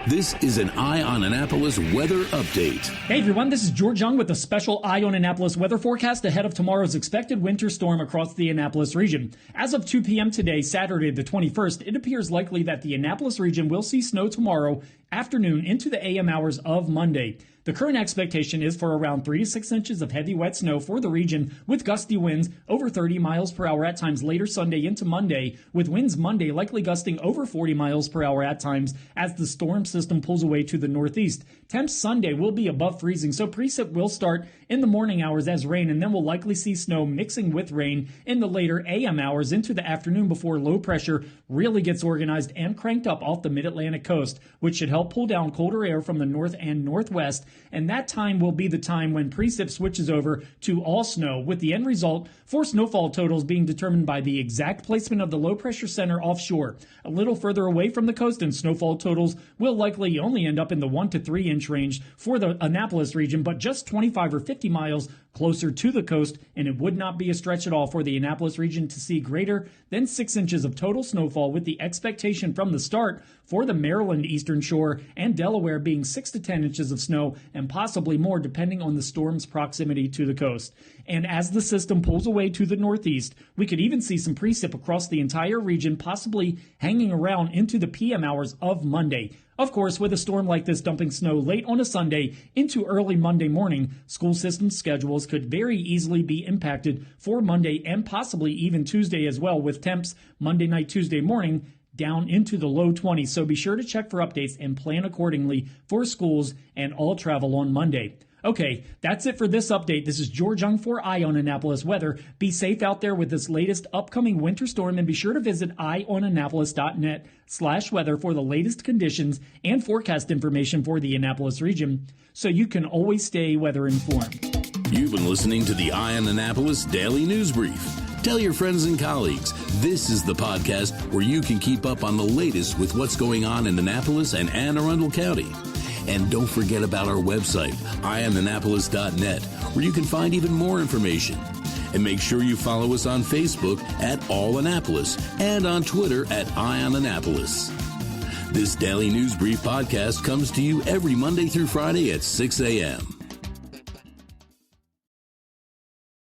This is an Eye on Annapolis weather update. Hey everyone, this is George Young with a special Eye on Annapolis weather forecast ahead of tomorrow's expected winter storm across the Annapolis region. As of 2 p.m. today, Saturday the 21st, it appears likely that the Annapolis region will see snow tomorrow afternoon into the AM hours of Monday. The current expectation is for around 3 to 6 inches of heavy wet snow for the region, with gusty winds over 30 miles per hour at times later Sunday into Monday, with winds Monday likely gusting over 40 miles per hour at times as the storm system pulls away to the northeast. Temps Sunday will be above freezing, so precip will start in the morning hours as rain, and then we'll likely see snow mixing with rain in the later AM hours into the afternoon before low pressure really gets organized and cranked up off the mid-Atlantic coast, which should help pull down colder air from the north and northwest. And that time will be the time when precip switches over to all snow, with the end result for snowfall totals being determined by the exact placement of the low pressure center offshore. A little further away from the coast, and snowfall totals will likely only end up in the 1 to 3 inch range for the Annapolis region, but just 25 or 50 miles closer to the coast, and it would not be a stretch at all for the Annapolis region to see greater than 6 inches of total snowfall, with the expectation from the start for the Maryland eastern shore and Delaware being 6 to 10 inches of snow and possibly more depending on the storm's proximity to the coast. And as the system pulls away to the northeast, we could even see some precip across the entire region, possibly hanging around into the PM hours of Monday. Of course, with a storm like this dumping snow late on a Sunday into early Monday morning, school system schedules could very easily be impacted for Monday and possibly even Tuesday as well, with temps Monday night, Tuesday morning down into the low 20s. So be sure to check for updates and plan accordingly for schools and all travel on Monday. Okay, that's it for this update. This is George Young for Eye on Annapolis Weather. Be safe out there with this latest upcoming winter storm, and be sure to visit eyeonannapolis.net/weather for the latest conditions and forecast information for the Annapolis region, so you can always stay weather informed. You've been listening to the Eye on Annapolis Daily News Brief. Tell your friends and colleagues, this is the podcast where you can keep up on the latest with what's going on in Annapolis and Anne Arundel County. And don't forget about our website, eyeonannapolis.net, where you can find even more information. And make sure you follow us on Facebook at All Annapolis and on Twitter at EyeOnAnnapolis. This Daily News Brief podcast comes to you every Monday through Friday at 6 a.m.